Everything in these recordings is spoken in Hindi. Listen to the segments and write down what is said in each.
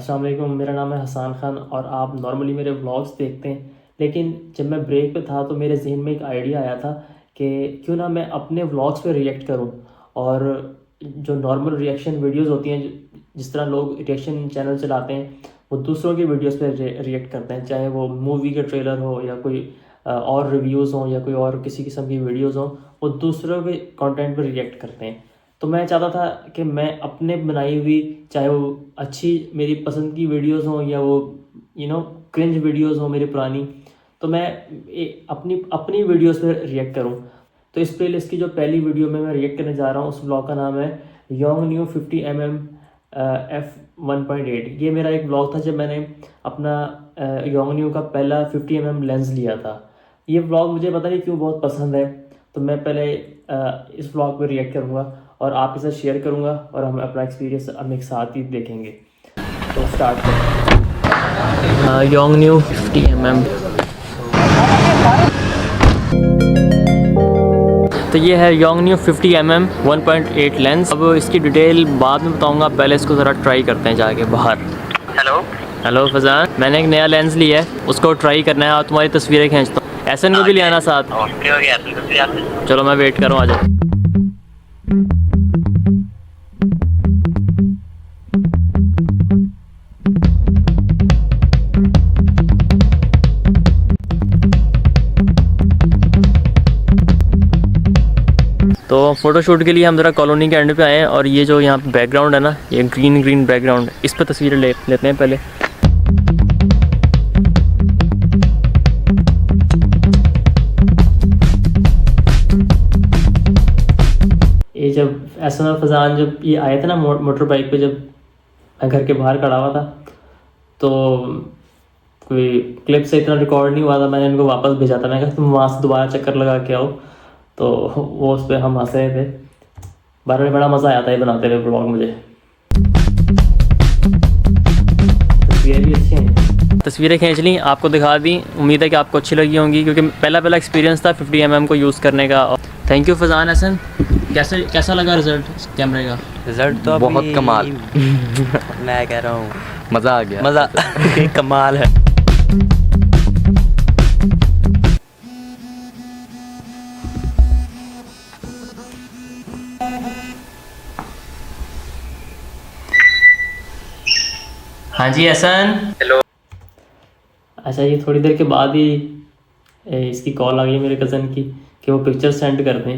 अस्सलाम वालेकुम, मेरा नाम है हसान खान और आप नॉर्मली मेरे व्लॉग्स देखते हैं। लेकिन जब मैं ब्रेक पे था तो मेरे जहन में एक आइडिया आया था कि क्यों ना मैं अपने व्लॉग्स पे रिएक्ट करूं। और जो नॉर्मल रिएक्शन वीडियोस होती हैं, जिस तरह लोग रिएक्शन चैनल चलाते हैं, वो दूसरों की वीडियोस पे रिएक्ट करते हैं, चाहे वो मूवी के ट्रेलर हो या कोई और रिव्यूज़ हों या कोई और किसी किस्म की वीडियोज़ हों, वो दूसरों के कंटेंट पर रिएक्ट करते हैं। तो मैं चाहता था कि मैं अपने बनाई हुई, चाहे वो अच्छी मेरी पसंद की वीडियोस हों या वो क्रिंज वीडियोस हों मेरी पुरानी, तो मैं अपनी अपनी वीडियोस पर रिएक्ट करूं। तो इस प्लेलिस्ट की जो पहली वीडियो में मैं रिएक्ट करने जा रहा हूं, उस ब्लॉग का नाम है Yongnuo 50mm f1.8। ये मेरा एक ब्लॉग था जब मैंने अपना Yongnuo का पहला 50mm लेंस लिया था। ये ब्लॉग मुझे पता नहीं क्यों बहुत पसंद है, तो मैं पहले इस ब्लॉग पर रिएक्ट करूँगा और आपके साथ शेयर करूँगा और हम अपना एक्सपीरियंस हम एक साथ ही देखेंगे। तो स्टार्ट करें। Yongnuo 50mm। तो ये है Yongnuo 50mm 1.8 लेंस। अब इसकी डिटेल बाद में बताऊँगा, पहले इसको ज़रा ट्राई करते हैं जाके बाहर। हेलो फजान, मैंने एक नया लेंस लिया है, उसको ट्राई करना है और तुम्हारी तस्वीरें खींचता हूँ। एहसन को भी ले आना साथ। चलो मैं वेट कर रहा हूँ, आ जाओ। तो फ़ोटोशूट के लिए हम ज़रा कॉलोनी के एंड पे आए हैं और ये जो यहाँ पे बैकग्राउंड है ना, ये ग्रीन बैकग्राउंड, इस पर तस्वीरें लेते हैं पहले। ये जब एहसन और फजान जब ये आए थे ना मोटर बाइक पे, जब मैं घर के बाहर खड़ा हुआ था, तो कोई क्लिप से इतना रिकॉर्ड नहीं हुआ था, मैंने इनको वापस भेजा था। मैं कहा तुम वहाँ से दोबारा चक्कर लगा के आओ, तो वो उस पर हम हंस रहे थे। बार में बड़ा मज़ा आया था ये बनाते हुए ब्लॉग मुझे। तस्वीरें भी अच्छी हैं, तस्वीरें खींच ली, आपको दिखा दी। उम्मीद है कि आपको अच्छी लगी होंगी, क्योंकि पहला एक्सपीरियंस था 50mm को यूज़ करने का। Thank you Fazan. हसन, कैसा लगा रिज़ल्ट कैमरे का? रिज़ल्ट तो बहुत कमाल। मैं कह रहा हूँ मज़ा आ गया, मज़ा कमाल है। हाँ जी एहसन। हेलो। अच्छा, ये थोड़ी देर के बाद ही इसकी कॉल आ गई मेरे कज़न की कि वो पिक्चर सेंड कर दें।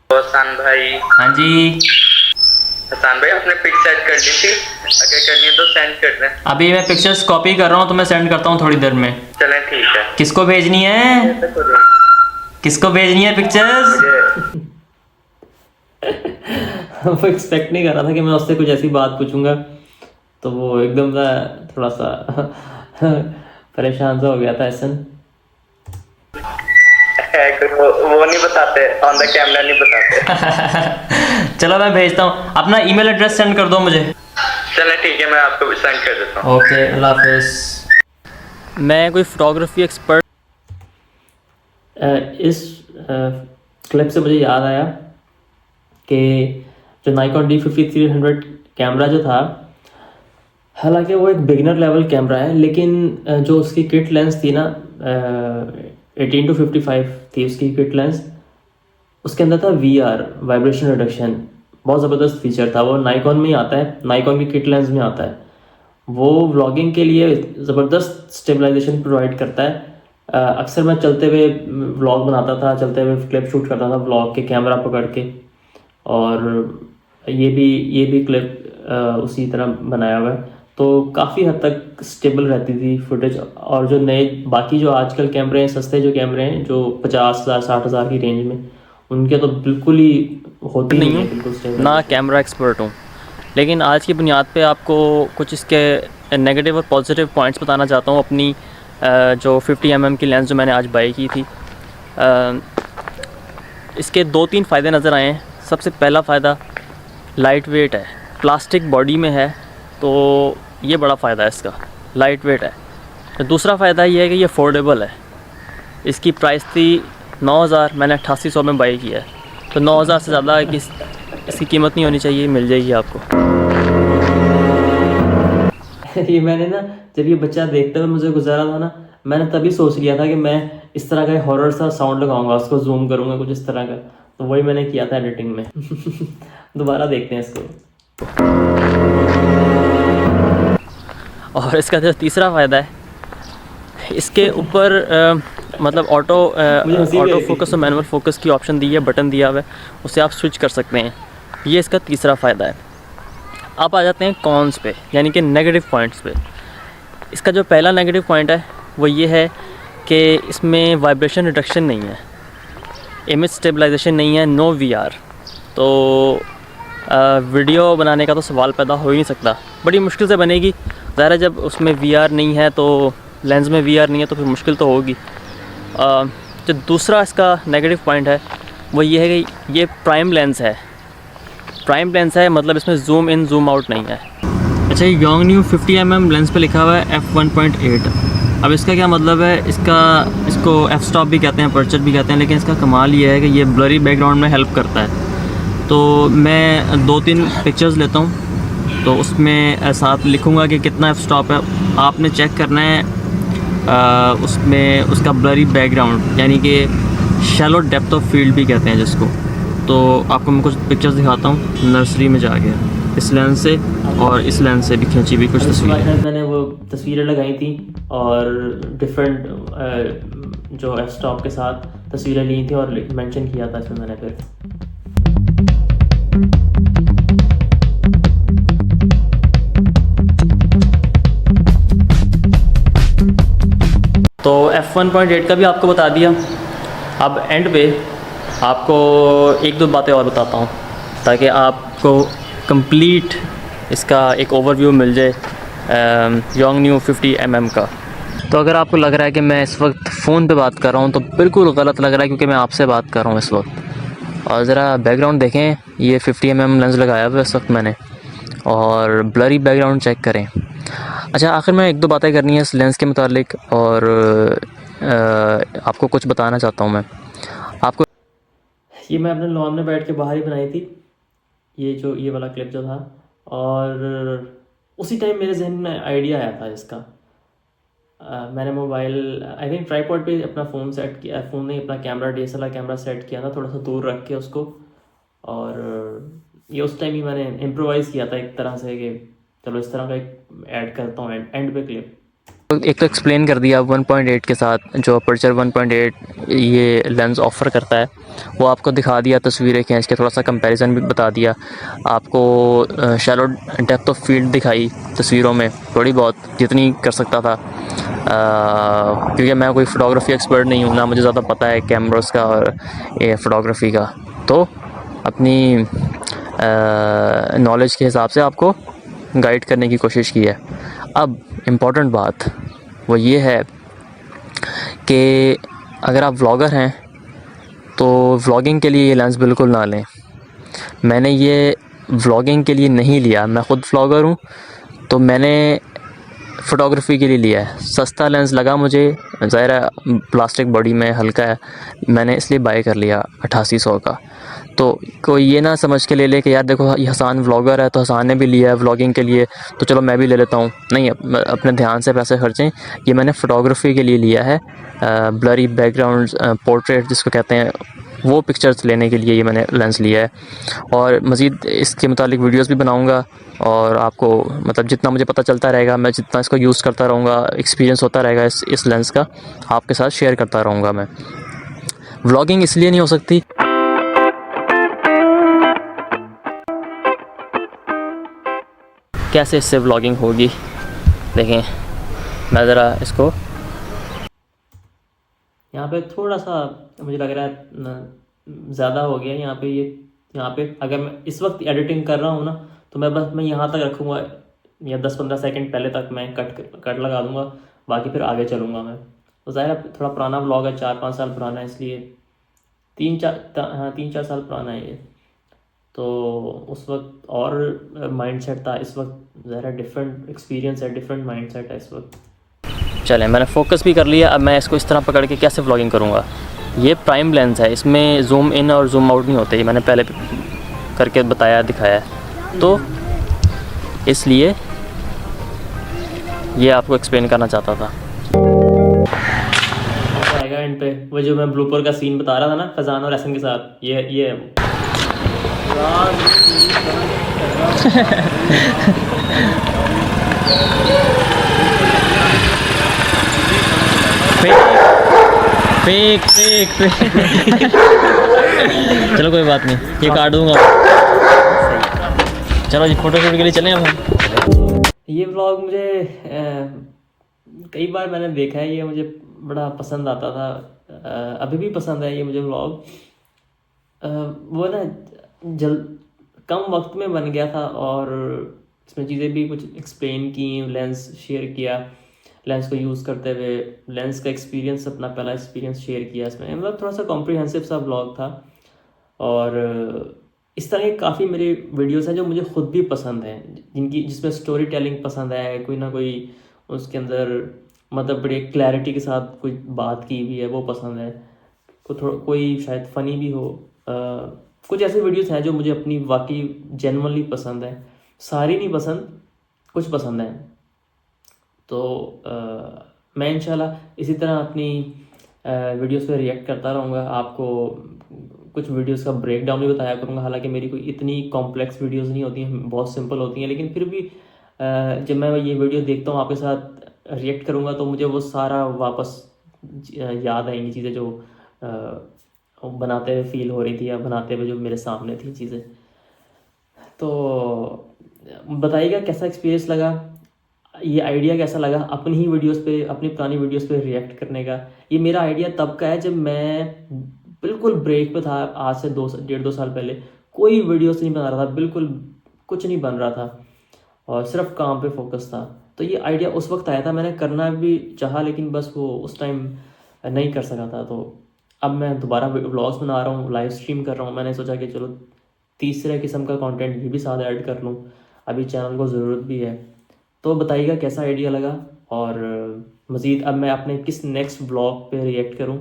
हसन भाई। हाँ जी हसन भाई, आपने पिक सेंड कर दी थी, अगर करनी है तो सेंड कर दें। अभी मैं पिक्चर्स कॉपी कर रहा हूँ, तो मैं सेंड करता हूँ थोड़ी देर में। चलें ठीक है। किसको भेजनी है? किसको भेजनी है पिक्चर्स? वो एक्सपेक्ट नहीं कर रहा था कि मैं उससे कुछ ऐसी बात पूछूंगा, तो वो एकदम थोड़ा सा परेशान सा हो गया था एहसन। वो नहीं बताते, ऑन द कैमरा नहीं बताते। चलो मैं भेजता हूँ, अपना ईमेल एड्रेस सेंड कर दो मुझे। चलें ठीक है, मैं आपको भी सेंड कर देता हूँ। ओके, अल्लाह हाफिज़। मैं कोई फोटोग्राफी एक्सपर्ट। इस क्लिप से मुझे याद आया कि जो Nikon D5300 कैमरा जो था, हालांकि वो एक बिगिनर लेवल कैमरा है, लेकिन जो उसकी किट लेंस थी ना, 18-55 थी उसकी किट लेंस। उसके अंदर था VR, वाइब्रेशन रिडक्शन, बहुत ज़बरदस्त फीचर था। वो Nikon में ही आता है, Nikon की किट लेंस में आता है। वो व्लॉगिंग के लिए ज़बरदस्त स्टेबलाइजेशन प्रोवाइड करता है। अक्सर मैं चलते हुए व्लॉग बनाता था, चलते हुए क्लिप शूट करता था व्लॉग के कैमरा पकड़ के, और ये भी क्लिप उसी तरह बनाया हुआ है, तो काफ़ी हद तक स्टेबल रहती थी फुटेज। और जो नए बाकी जो आजकल कैमरे हैं, सस्ते जो कैमरे हैं जो 50,000 60,000 की रेंज में, उनके तो बिल्कुल ही होती नहीं है, बिल्कुल स्टेबल। ना कैमरा एक्सपर्ट हूँ, लेकिन आज की बुनियाद पे आपको कुछ इसके नेगेटिव और पॉजिटिव पॉइंट्स बताना चाहता हूँ। अपनी जो 50mm की लेंस जो मैंने आज बाई की थी, इसके 2-3 फ़ायदे नज़र आए हैं। सबसे पहला फ़ायदा, लाइट वेट है, प्लास्टिक बॉडी में है, तो ये बड़ा फ़ायदा है इसका, लाइट वेट है। तो दूसरा फ़ायदा ये है कि ये अफोर्डेबल है। इसकी प्राइस थी 9,000, मैंने 8800 में बाई किया है, तो 9,000 से ज़्यादा इसकी कीमत नहीं होनी चाहिए, मिल जाएगी आपको। ये मैंने ना जब ये बच्चा देखते हुए मुझे गुजारा था ना, मैंने तभी सोच लिया था कि मैं इस तरह का हॉरर सा साउंड लगाऊंगा, उसको जूम करूंगा कुछ इस तरह का, तो वही मैंने किया था एडिटिंग में। दोबारा देखते हैं इसको। और इसका जो तीसरा फ़ायदा है, इसके ऊपर मतलब ऑटो फोकस और मैनुअल फोकस की ऑप्शन दी है, बटन दिया हुआ है, उससे आप स्विच कर सकते हैं। ये इसका तीसरा फ़ायदा है। आप आ जाते हैं कॉन्स पे, यानी कि नेगेटिव पॉइंट्स पे। इसका जो पहला नेगेटिव पॉइंट है वो ये है कि इसमें वाइब्रेशन रिडक्शन नहीं है, इमेज स्टेबलाइजेशन नहीं है, नो VR। तो वीडियो बनाने का तो सवाल पैदा हो ही नहीं सकता, बड़ी मुश्किल से बनेगी। ज़ाहिर है जब उसमें VR नहीं है तो लेंस में VR नहीं है तो फिर मुश्किल तो होगी। जो दूसरा इसका नेगेटिव पॉइंट है वो ये है कि ये प्राइम लेंस है। प्राइम लेंस है मतलब इसमें जूम इन जूम आउट नहीं है। अच्छा, ये योंगन्यू 50mm लेंस पे लिखा हुआ है f1.8। अब इसका क्या मतलब है? इसको f स्टॉप भी कहते हैं, अपर्चर भी कहते हैं, लेकिन इसका कमाल ये है कि ये ब्लरी बैकग्राउंड में हेल्प करता है। तो मैं 2-3 पिक्चर्स लेता हूँ, तो उसमें साथ लिखूँगा कि कितना f स्टॉप है। आपने चेक करना है उसमें उसका ब्लरी बैकग्राउंड, यानी कि शैलो डेप्थ ऑफ फील्ड भी कहते हैं जिसको। तो आपको मैं कुछ पिक्चर्स दिखाता हूँ नर्सरी में जाके, इस लेंस से और इस लेंस से भी खींची भी कुछ तस्वीरें। मैंने वो तस्वीरें लगाई थी और डिफरेंट जो एफ स्टॉप के साथ तस्वीरें ली थी और मेंशन किया था इसमें मैंने फिर। तो f1.8 का भी आपको बता दिया। अब एंड पे आपको 1-2 बातें और बताता हूँ ताकि आपको कंप्लीट इसका एक ओवरव्यू मिल जाए योंगन्यू 50mm का। तो अगर आपको लग रहा है कि मैं इस वक्त फ़ोन पे बात कर रहा हूँ तो बिल्कुल गलत लग रहा है, क्योंकि मैं आपसे बात कर रहा हूँ इस वक्त। और ज़रा बैकग्राउंड देखें, ये 50mm लेंस लगाया हुआ है इस वक्त मैंने, और ब्लरी बैकग्राउंड चेक करें। अच्छा, आखिर में 1-2 बातें करनी है इस लेंस के मुतालिक, और आपको कुछ बताना चाहता हूँ मैं आपको। ये मैं अपने लॉन में बैठ के बाहर ही बनाई थी, ये वाला क्लिप जो था, और उसी टाइम मेरे जहन में आइडिया आया था इसका। मैंने मोबाइल आई थिंक ट्राईपॉड पे अपना फ़ोन सेट किया, फ़ोन नहीं अपना कैमरा, DSLR कैमरा सेट किया था थोड़ा सा दूर रख के उसको, और ये उस टाइम ही मैंने इम्प्रोवाइज़ किया था एक तरह से कि चलो इस तरह का एक ऐड करता हूँ एंड पे क्लिप। एक तो एक्सप्लेन कर दिया 1.8 के साथ, जो अपर्चर 1.8 ये लेंस ऑफ़र करता है वो आपको दिखा दिया, तस्वीरें खींच के थोड़ा सा कंपैरिजन भी बता दिया आपको, शैलो डेप्थ ऑफ फील्ड दिखाई तस्वीरों में थोड़ी बहुत जितनी कर सकता था, क्योंकि मैं कोई फ़ोटोग्राफी एक्सपर्ट नहीं हूँ, ना मुझे ज़्यादा पता है कैमरास का और फ़ोटोग्राफी का, तो अपनी नॉलेज के हिसाब से आपको गाइड करने की कोशिश की है। अब इम्पॉर्टेंट बात वो ये है कि अगर आप व्लॉगर हैं तो व्लॉगिंग के लिए ये लेंस बिल्कुल ना लें। मैंने ये व्लॉगिंग के लिए नहीं लिया, मैं ख़ुद व्लॉगर हूँ, तो मैंने फ़ोटोग्राफी के लिए लिया है। सस्ता लेंस लगा मुझे, ज़ाहिर है प्लास्टिक बॉडी में हल्का है, मैंने इसलिए बाय कर लिया 8800 का। तो कोई ये ना समझ के ले ले कि यार देखो ये हसान व्लॉगर है तो हसान ने भी लिया है व्लॉगिंग के लिए तो चलो मैं भी ले लेता हूँ। नहीं, अपने ध्यान से पैसे खर्चें। ये मैंने फ़ोटोग्राफी के लिए लिया है, ब्लरी बैकग्राउंड, पोर्ट्रेट जिसको कहते हैं, वो पिक्चर्स लेने के लिए ये मैंने लेंस लिया है। और मज़ीद इसके मुतालिक वीडियोस भी बनाऊंगा, और आपको मतलब जितना मुझे पता चलता रहेगा, मैं जितना इसको यूज़ करता रहूँगा, एक्सपीरियंस होता रहेगा इस लेंस का, आपके साथ शेयर करता रहूँगा मैं। व्लॉगिंग इसलिए नहीं हो सकती कैसे इससे व्लॉगिंग होगी, देखें मैं ज़रा इसको यहाँ पे थोड़ा सा मुझे लग रहा है ज़्यादा हो गया यहाँ पे अगर मैं इस वक्त एडिटिंग कर रहा हूँ ना तो मैं यहाँ तक रखूँगा, या 10-15 सेकंड पहले तक मैं कट लगा दूँगा, बाकी फिर आगे चलूँगा मैं। तो ज़ाहिर है थोड़ा पुराना व्लॉग है, 4-5 साल पुराना है, इसलिए 3-4 साल पुराना है ये। तो उस वक्त और माइंडसेट था, इस वक्त ज़रा डिफरेंट एक्सपीरियंस है, डिफरेंट माइंडसेट है इस वक्त। चलें, मैंने फोकस भी कर लिया। अब मैं इसको इस तरह पकड़ के कैसे व्लॉगिंग करूँगा। ये प्राइम लेंस है, इसमें जूम इन और जूम आउट नहीं होते, ये मैंने पहले करके बताया दिखाया है। तो इसलिए ये आपको एक्सप्लेन करना चाहता था। आएगा एंड पे वो जो मैं ब्लूपर का सीन बता रहा था ना फजान और एहसन के साथ, ये है वो। Fake fake fake. चलो कोई बात नहीं, ये काट दूंगा। चलो जी फोटो शूट के लिए चलें अब हम। ये व्लॉग मुझे कई बार मैंने देखा है, ये मुझे बड़ा पसंद आता था, अभी भी पसंद है ये मुझे व्लॉग। वो ना कम वक्त में बन गया था और इसमें चीज़ें भी कुछ एक्सप्लेन की, लेंस शेयर किया, लेंस को यूज़ करते हुए लेंस का एक्सपीरियंस, अपना पहला एक्सपीरियंस शेयर किया इसमें। मतलब थोड़ा सा कॉम्प्रिहेंसिव सा ब्लॉग था। और इस तरह के काफ़ी मेरे वीडियोस हैं जो मुझे खुद भी पसंद हैं, जिसमें स्टोरी टेलिंग पसंद है, कोई ना कोई उसके अंदर मतलब बड़ी क्लैरिटी के साथ कोई बात की हुई है वो पसंद है, कोई शायद फ़नी भी हो। कुछ ऐसे वीडियोस हैं जो मुझे अपनी वाकई जेन्युइनली पसंद है, सारी नहीं पसंद, कुछ पसंद है। तो मैं इंशाल्लाह इसी तरह अपनी वीडियोस पे रिएक्ट करता रहूँगा, आपको कुछ वीडियोस का ब्रेक डाउन भी बताया करूँगा। हालांकि मेरी कोई इतनी कॉम्प्लेक्स वीडियोस नहीं होती हैं, बहुत सिंपल होती हैं, लेकिन फिर भी जब मैं ये वीडियो देखता हूँ आपके साथ रिएक्ट करूँगा तो मुझे वो सारा वापस याद आएंगी चीज़ें जो बनाते हुए फील हो रही थी या बनाते हुए जो मेरे सामने थी चीज़ें। तो बताइएगा कैसा एक्सपीरियंस लगा, ये आइडिया कैसा लगा अपनी ही वीडियोस पे, अपनी पुरानी वीडियोस पे रिएक्ट करने का। ये मेरा आइडिया तब का है जब मैं बिल्कुल ब्रेक पे था, आज से 1.5-2 साल पहले कोई वीडियोस नहीं बना रहा था, बिल्कुल कुछ नहीं बन रहा था और सिर्फ काम पे फोकस था। तो ये आइडिया उस वक्त आया था, मैंने करना भी चाहा लेकिन बस वो उस टाइम नहीं कर सका था। तो अब मैं दोबारा व्लॉग्स बना रहा हूँ, लाइव स्ट्रीम कर रहा हूँ। मैंने सोचा कि चलो तीसरे किस्म का कंटेंट ये भी साथ ऐड कर लूँ, अभी चैनल को ज़रूरत भी है। तो बताइएगा कैसा आइडिया लगा और मज़ीद अब मैं अपने किस नेक्स्ट ब्लॉग पे रिएक्ट करूं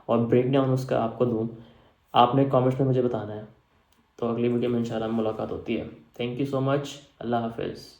और ब्रेक डाउन उसका आपको दूं, आपने कमेंट्स में मुझे बताना है। तो अगली वीडियो में इंशाल्लाह मुलाकात होती है। थैंक यू सो मच, अल्लाह हाफिज़।